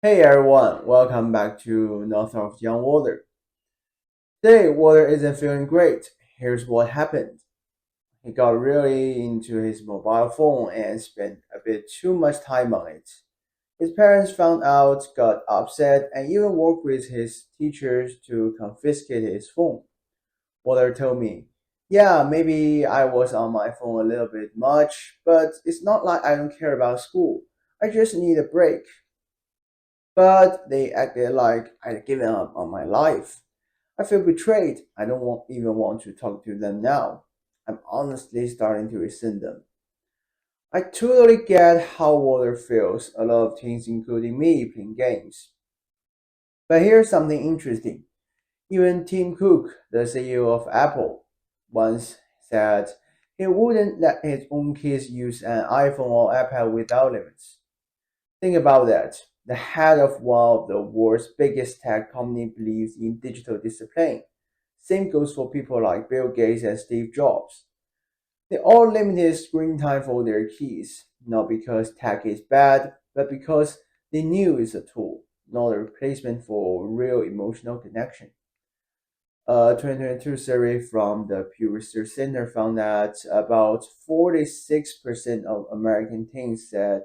Hey everyone, welcome back to North of Young Water. Today, Water isn't feeling great. Here's what happened. He got really into his mobile phone and spent a bit too much time on it. His parents found out, got upset, and even worked with his teachers to confiscate his phone. Water told me, yeah, maybe I was on my phone a little bit much, but it's not like I don't care about school. I just need a break. But they acted like I'd given up on my life. I feel betrayed. I don't even want to talk to them now. I'm honestly starting to resent them. I totally get how Water feels. A lot of teens, including me, playing games. But here's something interesting. Even Tim Cook, the CEO of Apple, once said he wouldn't let his own kids use an iPhone or iPad without limits. Think about that. The head of one of the world's biggest tech companies believes in digital discipline. Same goes for people like Bill Gates and Steve Jobs. They all limited screen time for their kids, not because tech is bad, but because they knew it's a tool, not a replacement for real emotional connection. A 2022 survey from the Pew Research Center found that about 46% of American teens said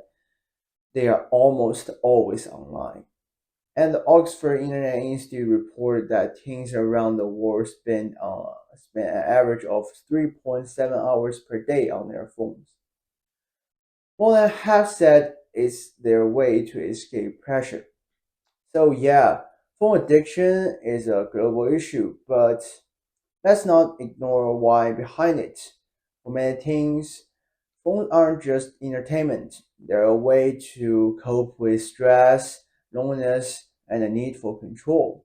they are almost always online. And the Oxford Internet Institute reported that teens around the world spend an average of 3.7 hours per day on their phones. More than half said it's their way to escape pressure. So yeah, phone addiction is a global issue, but let's not ignore why behind it. For many teens, phones aren't just entertainment, they're a way to cope with stress, loneliness, and the need for control.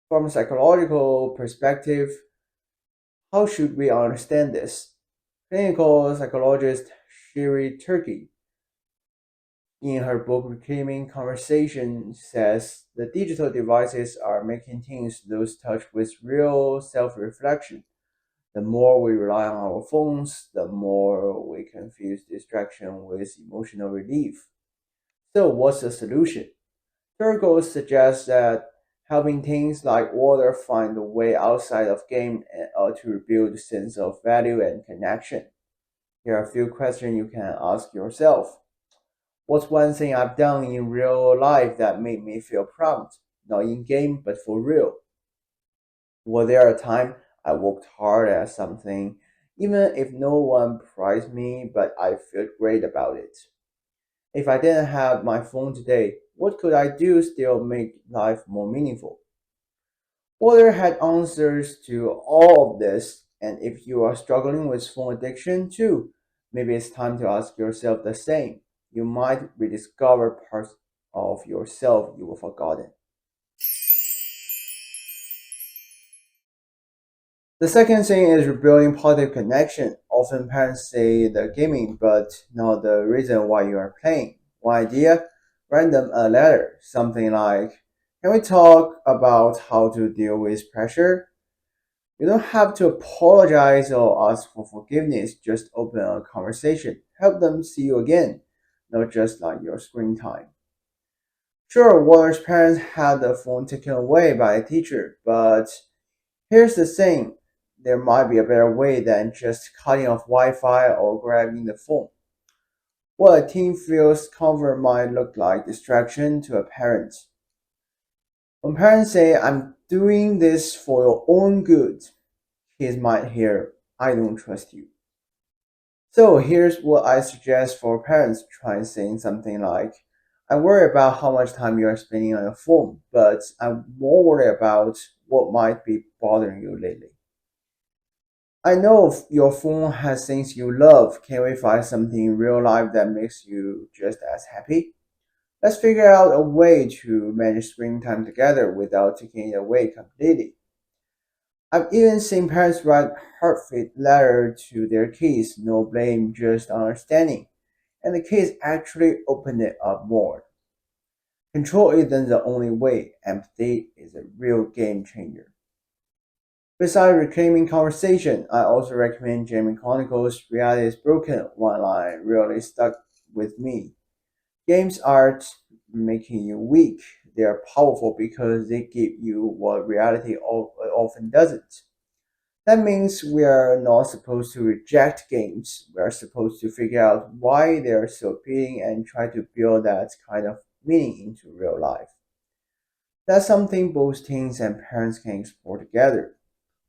From a psychological perspective, how should we understand this? Clinical psychologist Shiri Turkey, in her book Reclaiming Conversation, says the digital devices are making teens lose touch with real self reflection. The more we rely on our phones, the more we confuse distraction with emotional relief. So, what's the solution? Turco suggests that helping teens like Water find a way outside of game to rebuild a sense of value and connection. Here are a few questions you can ask yourself. What's one thing I've done in real life that made me feel proud? Not in game, but for real. Was there a time I worked hard at something, even if no one prized me, but I felt great about it? If I didn't have my phone today, what could I do still make life more meaningful? Water had answers to all of this, and if you are struggling with phone addiction too, maybe it's time to ask yourself the same. You might rediscover parts of yourself you have forgotten. The second thing is rebuilding positive connection. Often parents say the gaming, but not the reason why you are playing. One idea, write them a letter, something like, can we talk about how to deal with pressure? You don't have to apologize or ask for forgiveness, just open a conversation. Help them see you again, not just like your screen time. Sure, Warner's parents had the phone taken away by a teacher, but here's the thing, there might be a better way than just cutting off Wi-Fi or grabbing the phone. What a teen feels comfort might look like distraction to a parent. When parents say, I'm doing this for your own good, kids might hear, I don't trust you. So here's what I suggest for parents. Try saying something like, I worry about how much time you are spending on your phone, but I'm more worried about what might be bothering you lately. I know your phone has things you love. Can we find something in real life that makes you just as happy? Let's figure out a way to manage screen time together without taking it away completely. I've even seen parents write heartfelt letters to their kids, no blame, just understanding, and the kids actually open it up more. Control isn't the only way, empathy is a real game changer. Besides reclaiming conversation, I also recommend Jamie Chronicles' Reality is Broken one line really stuck with me. Games aren't making you weak. They are powerful because they give you what reality often doesn't. That means we are not supposed to reject games. We are supposed to figure out why they are so appealing and try to build that kind of meaning into real life. That's something both teens and parents can explore together.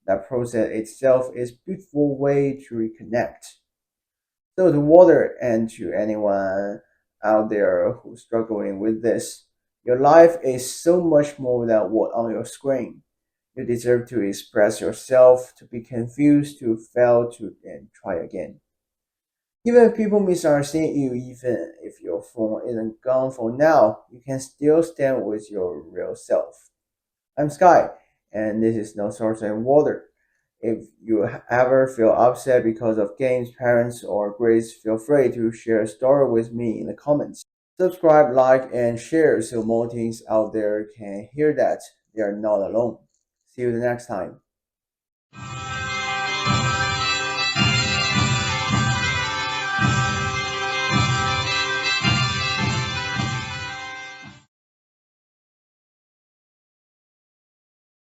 That process itself is a beautiful way to reconnect. So to water and to anyone out there who's struggling with this, your life is so much more than what on your screen. You deserve to express yourself, to be confused, to fail, to and try again. Even if people misunderstand you, even if your phone isn't gone for now, you can still stand with your real self. I'm Sky, and this is No Source and Water. If you ever feel upset because of games, parents, or grades, feel free to share a story with me in the comments. Subscribe, like, and share so more teens out there can hear that they are not alone. See you the next time.